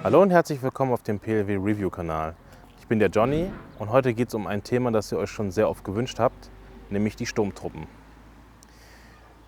Hallo und herzlich willkommen auf dem PLW Review Kanal. Ich bin der Johnny und heute geht es um ein Thema, das ihr euch schon sehr oft gewünscht habt, nämlich die Sturmtruppen.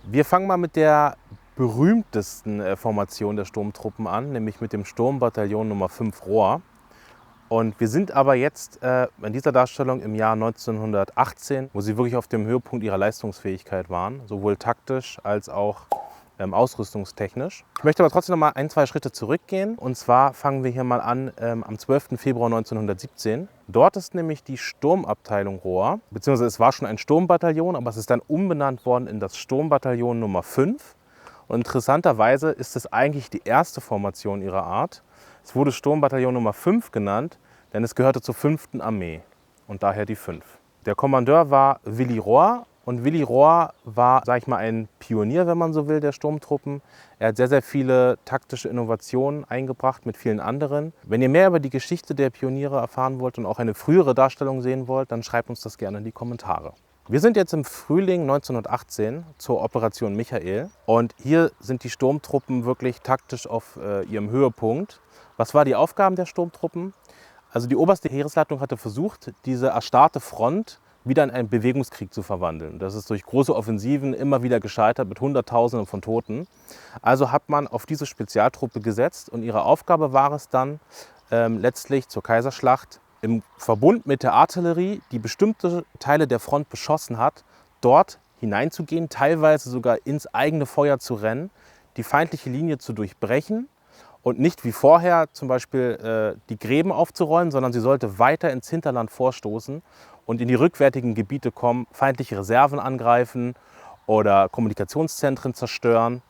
Wir fangen mal mit der berühmtesten Formation der Sturmtruppen an, nämlich mit dem Sturmbataillon Nummer 5 Rohr. Und wir sind aber jetzt in dieser Darstellung im Jahr 1918, wo sie wirklich auf dem Höhepunkt ihrer Leistungsfähigkeit waren, sowohl taktisch als auch ausrüstungstechnisch. Ich möchte aber trotzdem noch mal ein, zwei Schritte zurückgehen. Und zwar fangen wir hier mal an am 12. Februar 1917. Dort ist nämlich die Sturmabteilung Rohr, beziehungsweise es war schon ein Sturmbataillon, aber es ist dann umbenannt worden in das Sturmbataillon Nummer 5. Und interessanterweise ist es eigentlich die erste Formation ihrer Art. Es wurde Sturmbataillon Nummer 5 genannt, denn es gehörte zur 5. Armee und daher die 5. Der Kommandeur war Willi Rohr. Und Willi Rohr war, sag ich mal, ein Pionier, wenn man so will, der Sturmtruppen. Er hat sehr, sehr viele taktische Innovationen eingebracht mit vielen anderen. Wenn ihr mehr über die Geschichte der Pioniere erfahren wollt und auch eine frühere Darstellung sehen wollt, dann schreibt uns das gerne in die Kommentare. Wir sind jetzt im Frühling 1918 zur Operation Michael. Und hier sind die Sturmtruppen wirklich taktisch auf ihrem Höhepunkt. Was war die Aufgaben der Sturmtruppen? Also die oberste Heeresleitung hatte versucht, diese erstarrte Front wieder in einen Bewegungskrieg zu verwandeln. Das ist durch große Offensiven immer wieder gescheitert mit Hunderttausenden von Toten. Also hat man auf diese Spezialtruppe gesetzt und ihre Aufgabe war es dann letztlich zur Kaiserschlacht im Verbund mit der Artillerie, die bestimmte Teile der Front beschossen hat, dort hineinzugehen, teilweise sogar ins eigene Feuer zu rennen, die feindliche Linie zu durchbrechen und nicht wie vorher zum Beispiel die Gräben aufzurollen, sondern sie sollte weiter ins Hinterland vorstoßen und in die rückwärtigen Gebiete kommen, feindliche Reserven angreifen oder Kommunikationszentren zerstören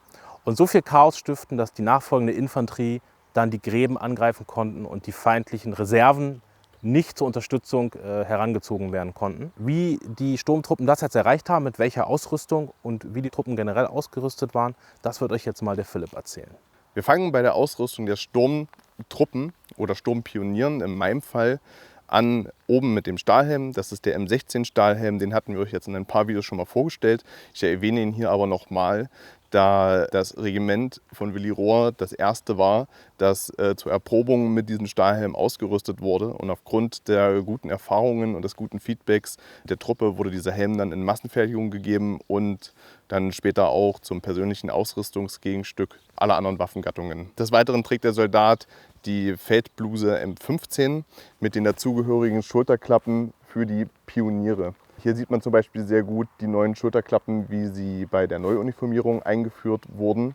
und so viel Chaos stiften, dass die nachfolgende Infanterie dann die Gräben angreifen konnten und die feindlichen Reserven nicht zur Unterstützung herangezogen werden konnten. Wie die Sturmtruppen das jetzt erreicht haben, mit welcher Ausrüstung und wie die Truppen generell ausgerüstet waren, das wird euch jetzt mal der Philipp erzählen. Wir fangen bei der Ausrüstung der Sturmtruppen oder Sturmpionieren in meinem Fall an, oben mit dem Stahlhelm. Das ist der M16 Stahlhelm, den hatten wir euch jetzt in ein paar Videos schon mal vorgestellt. Ich erwähne ihn hier aber nochmal, da das Regiment von Willi Rohr das erste war, das zur Erprobung mit diesem Stahlhelm ausgerüstet wurde. Und aufgrund der guten Erfahrungen und des guten Feedbacks der Truppe wurde dieser Helm dann in Massenfertigung gegeben und dann später auch zum persönlichen Ausrüstungsgegenstück aller anderen Waffengattungen. Des Weiteren trägt der Soldat die Feldbluse M15 mit den dazugehörigen Schulterklappen für die Pioniere. Hier sieht man zum Beispiel sehr gut die neuen Schulterklappen, wie sie bei der Neuuniformierung eingeführt wurden.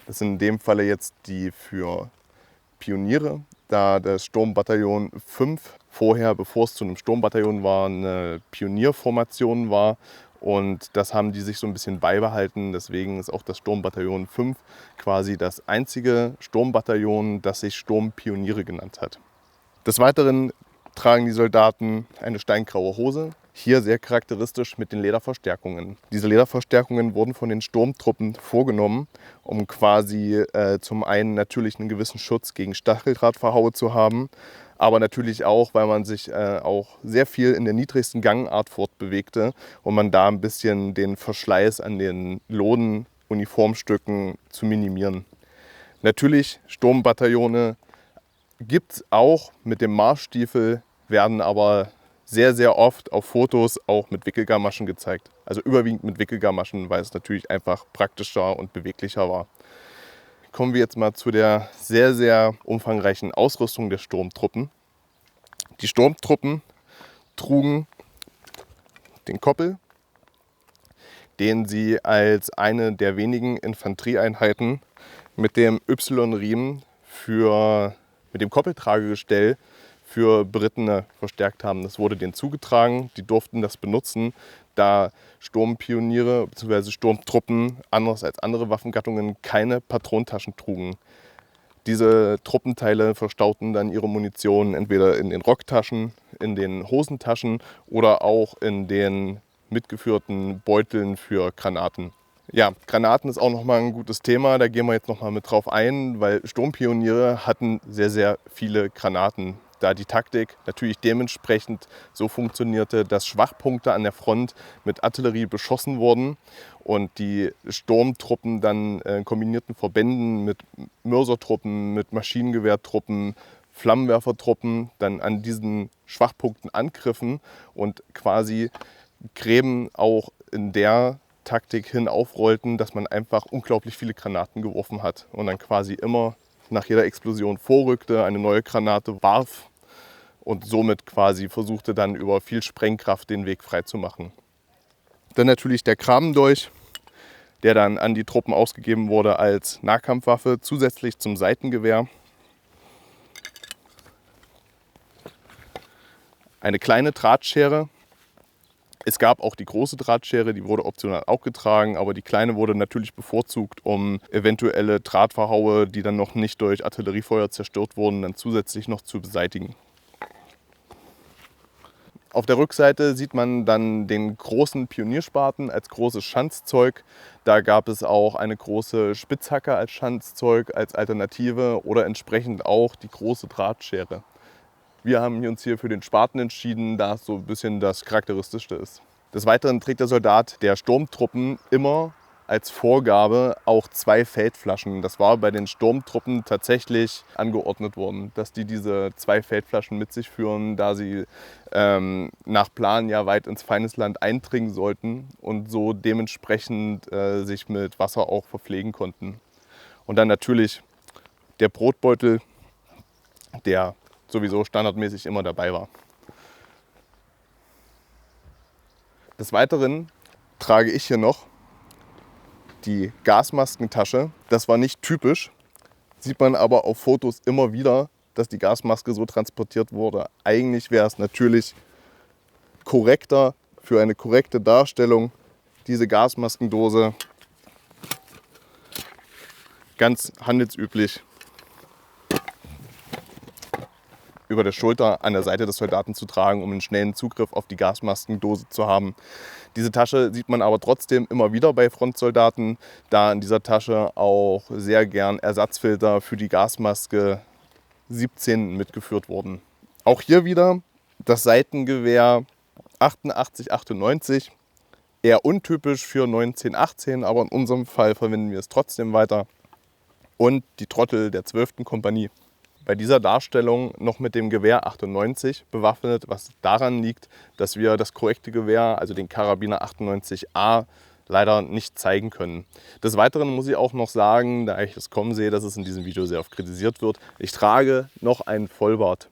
Das sind in dem Falle jetzt die für Pioniere, da das Sturmbataillon 5 vorher, bevor es zu einem Sturmbataillon war, eine Pionierformation war. Und das haben die sich so ein bisschen beibehalten. Deswegen ist auch das Sturmbataillon 5 quasi das einzige Sturmbataillon, das sich Sturmpioniere genannt hat. Des Weiteren tragen die Soldaten eine steingraue Hose. Hier sehr charakteristisch mit den Lederverstärkungen. Diese Lederverstärkungen wurden von den Sturmtruppen vorgenommen, um quasi zum einen natürlich einen gewissen Schutz gegen Stacheldrahtverhaue zu haben, aber natürlich auch, weil man sich auch sehr viel in der niedrigsten Gangart fortbewegte und man da ein bisschen den Verschleiß an den Lodenuniformstücken zu minimieren. Natürlich Sturmbataillone gibt es auch mit dem Marschstiefel, werden aber sehr, sehr oft auf Fotos auch mit Wickelgamaschen gezeigt. Also überwiegend mit Wickelgamaschen, weil es natürlich einfach praktischer und beweglicher war. Kommen wir jetzt mal zu der sehr, sehr umfangreichen Ausrüstung der Sturmtruppen. Die Sturmtruppen trugen den Koppel, den sie als eine der wenigen Infanterieeinheiten mit dem Y-Riemen mit dem Koppeltragegestell für Berittene verstärkt haben. Das wurde denen zugetragen, die durften das benutzen, da Sturmpioniere bzw. Sturmtruppen, anders als andere Waffengattungen, keine Patrontaschen trugen. Diese Truppenteile verstauten dann ihre Munition entweder in den Rocktaschen, in den Hosentaschen oder auch in den mitgeführten Beuteln für Granaten. Ja, Granaten ist auch nochmal ein gutes Thema, da gehen wir jetzt nochmal mit drauf ein, weil Sturmpioniere hatten sehr, sehr viele Granaten. da die Taktik natürlich dementsprechend so funktionierte, dass Schwachpunkte an der Front mit Artillerie beschossen wurden und die Sturmtruppen dann in kombinierten Verbänden mit Mörsertruppen, mit Maschinengewehrtruppen, Flammenwerfertruppen dann an diesen Schwachpunkten angriffen und quasi Gräben auch in der Taktik hin aufrollten, dass man einfach unglaublich viele Granaten geworfen hat und dann quasi immer nach jeder Explosion vorrückte, eine neue Granate warf und somit quasi versuchte dann über viel Sprengkraft den Weg frei zu machen. Dann natürlich der Krabendolch, der dann an die Truppen ausgegeben wurde als Nahkampfwaffe, zusätzlich zum Seitengewehr. Eine kleine Drahtschere. Es gab auch die große Drahtschere, die wurde optional auch getragen, aber die kleine wurde natürlich bevorzugt, um eventuelle Drahtverhaue, die dann noch nicht durch Artilleriefeuer zerstört wurden, dann zusätzlich noch zu beseitigen. Auf der Rückseite sieht man dann den großen Pionierspaten als großes Schanzzeug. Da gab es auch eine große Spitzhacke als Schanzzeug, als Alternative oder entsprechend auch die große Drahtschere. Wir haben uns hier für den Spaten entschieden, da es so ein bisschen das Charakteristischste ist. Des Weiteren trägt der Soldat der Sturmtruppen immer als Vorgabe auch 2 Feldflaschen. Das war bei den Sturmtruppen tatsächlich angeordnet worden, dass die diese 2 Feldflaschen mit sich führen, da sie nach Plan ja weit ins Feindesland eindringen sollten und so dementsprechend sich mit Wasser auch verpflegen konnten. Und dann natürlich der Brotbeutel, der sowieso standardmäßig immer dabei war. Des Weiteren trage ich hier noch die Gasmaskentasche. Das war nicht typisch, sieht man aber auf Fotos immer wieder, dass die Gasmaske so transportiert wurde. Eigentlich wäre es natürlich korrekter, für eine korrekte Darstellung, diese Gasmaskendose ganz handelsüblich über der Schulter an der Seite des Soldaten zu tragen, um einen schnellen Zugriff auf die Gasmaskendose zu haben. Diese Tasche sieht man aber trotzdem immer wieder bei Frontsoldaten, da in dieser Tasche auch sehr gern Ersatzfilter für die Gasmaske 17 mitgeführt wurden. Auch hier wieder das Seitengewehr 88-98, eher untypisch für 1918, aber in unserem Fall verwenden wir es trotzdem weiter. Und die Trottel der 12. Kompanie. Bei dieser Darstellung noch mit dem Gewehr 98 bewaffnet, was daran liegt, dass wir das korrekte Gewehr, also den Karabiner 98A, leider nicht zeigen können. Des Weiteren muss ich auch noch sagen, da ich das kommen sehe, dass es in diesem Video sehr oft kritisiert wird, ich trage noch einen Vollbart.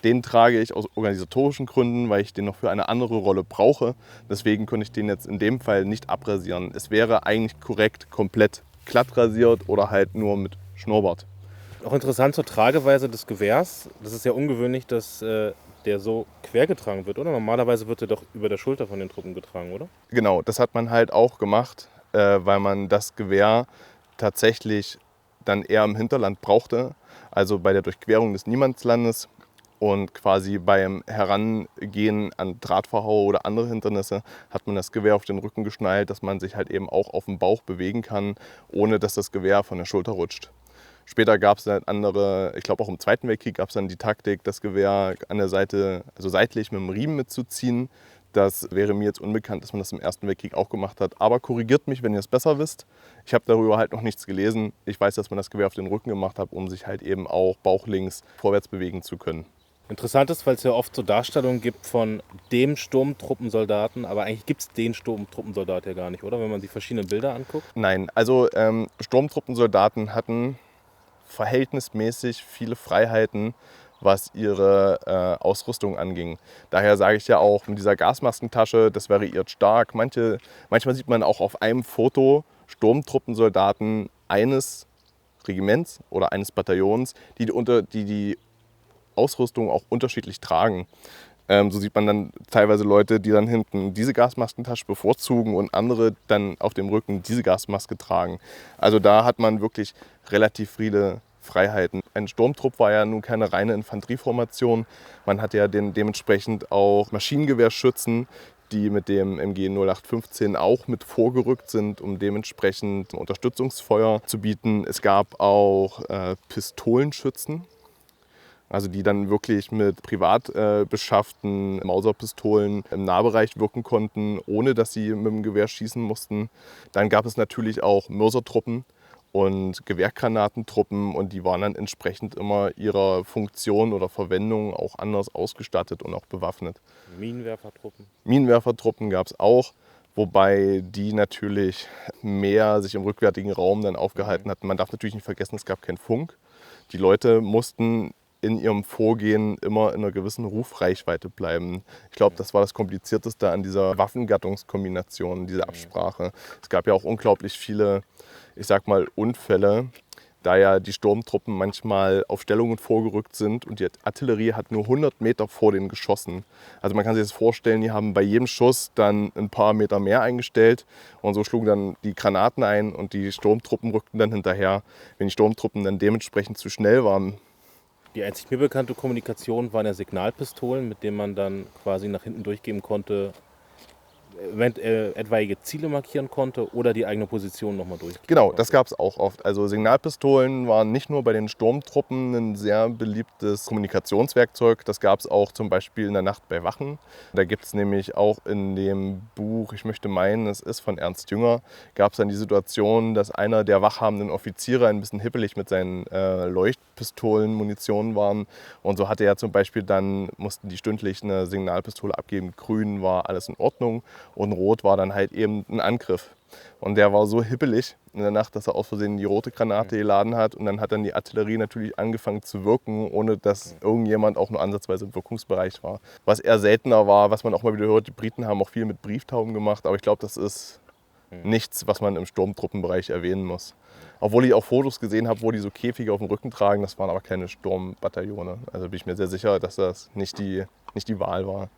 Den trage ich aus organisatorischen Gründen, weil ich den noch für eine andere Rolle brauche. Deswegen könnte ich den jetzt in dem Fall nicht abrasieren. Es wäre eigentlich korrekt komplett glatt rasiert oder halt nur mit Schnurrbart. Auch interessant zur Trageweise des Gewehrs. Das ist ja ungewöhnlich, dass der so quer getragen wird, oder? Normalerweise wird er doch über der Schulter von den Truppen getragen, oder? Genau, das hat man halt auch gemacht, weil man das Gewehr tatsächlich dann eher im Hinterland brauchte, also bei der Durchquerung des Niemandslandes und quasi beim Herangehen an Drahtverhau oder andere Hindernisse hat man das Gewehr auf den Rücken geschnallt, dass man sich halt eben auch auf dem Bauch bewegen kann, ohne dass das Gewehr von der Schulter rutscht. Später gab es dann andere, ich glaube auch im Zweiten Weltkrieg gab es dann die Taktik, das Gewehr an der Seite, also seitlich mit dem Riemen mitzuziehen. Das wäre mir jetzt unbekannt, dass man das im Ersten Weltkrieg auch gemacht hat. Aber korrigiert mich, wenn ihr es besser wisst. Ich habe darüber halt noch nichts gelesen. Ich weiß, dass man das Gewehr auf den Rücken gemacht hat, um sich halt eben auch bauchlinks vorwärts bewegen zu können. Interessant ist, weil es ja oft so Darstellungen gibt von dem Sturmtruppensoldaten, aber eigentlich gibt es den Sturmtruppensoldat ja gar nicht, oder? Wenn man sich verschiedene Bilder anguckt. Nein, also Sturmtruppensoldaten hatten verhältnismäßig viele Freiheiten, was ihre Ausrüstung anging. Daher sage ich ja auch, mit dieser Gasmaskentasche, das variiert stark. Manchmal sieht man auch auf einem Foto Sturmtruppensoldaten eines Regiments oder eines Bataillons, die Ausrüstung auch unterschiedlich tragen. So sieht man dann teilweise Leute, die dann hinten diese Gasmaskentasche bevorzugen und andere dann auf dem Rücken diese Gasmaske tragen. Also da hat man wirklich relativ viele Freiheiten. Ein Sturmtrupp war ja nun keine reine Infanterieformation. Man hat ja dementsprechend auch Maschinengewehrschützen, die mit dem MG 0815 auch mit vorgerückt sind, um dementsprechend Unterstützungsfeuer zu bieten. Es gab auch Pistolenschützen, Also die dann wirklich mit privat beschafften Mauserpistolen im Nahbereich wirken konnten, ohne dass sie mit dem Gewehr schießen mussten. Dann gab es natürlich auch Mörsertruppen und Gewehrgranatentruppen und die waren dann entsprechend immer ihrer Funktion oder Verwendung auch anders ausgestattet und auch bewaffnet. Minenwerfertruppen. Minenwerfertruppen gab es auch, wobei die natürlich mehr sich im rückwärtigen Raum dann aufgehalten hatten. Man darf natürlich nicht vergessen, es gab keinen Funk. Die Leute mussten in ihrem Vorgehen immer in einer gewissen Rufreichweite bleiben. Ich glaube, das war das Komplizierteste an dieser Waffengattungskombination, diese Absprache. Es gab ja auch unglaublich viele, ich sag mal, Unfälle, da ja die Sturmtruppen manchmal auf Stellungen vorgerückt sind und die Artillerie hat nur 100 Meter vor denen geschossen. Also man kann sich das vorstellen, die haben bei jedem Schuss dann ein paar Meter mehr eingestellt und so schlugen dann die Granaten ein und die Sturmtruppen rückten dann hinterher. Wenn die Sturmtruppen dann dementsprechend zu schnell waren. Die einzig mir bekannte Kommunikation waren ja Signalpistolen, mit denen man dann quasi nach hinten durchgeben konnte, etwaige Ziele markieren konnte oder die eigene Position nochmal durchgeben Genau, konnte. das gab es auch oft. Also Signalpistolen waren nicht nur bei den Sturmtruppen ein sehr beliebtes Kommunikationswerkzeug. Das gab es auch zum Beispiel in der Nacht bei Wachen. Da gibt es nämlich auch in dem Buch, ich möchte meinen, es ist von Ernst Jünger, gab es dann die Situation, dass einer der wachhabenden Offiziere ein bisschen hippelig mit seinen Leuchtpistolen, Munition waren. Und so hatte er zum Beispiel dann, mussten die stündlich eine Signalpistole abgeben. Grün war alles in Ordnung. Und rot war dann halt eben ein Angriff. Und der war so hippelig in der Nacht, dass er aus Versehen die rote Granate geladen hat. Und dann hat dann die Artillerie natürlich angefangen zu wirken, ohne dass irgendjemand auch nur ansatzweise im Wirkungsbereich war. Was eher seltener war, was man auch mal wieder hört, die Briten haben auch viel mit Brieftauben gemacht. Aber ich glaube, das ist nichts, was man im Sturmtruppenbereich erwähnen muss. Obwohl ich auch Fotos gesehen habe, wo die so Käfige auf dem Rücken tragen. Das waren aber keine Sturmbataillone. Also bin ich mir sehr sicher, dass das nicht die Wahl war.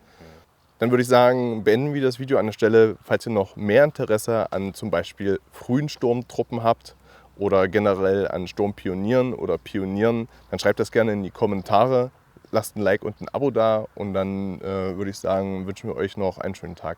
Dann würde ich sagen, beenden wir das Video an der Stelle. Falls ihr noch mehr Interesse an zum Beispiel frühen Sturmtruppen habt oder generell an Sturmpionieren oder Pionieren, dann schreibt das gerne in die Kommentare. Lasst ein Like und ein Abo da und dann würde ich sagen, wünschen wir euch noch einen schönen Tag.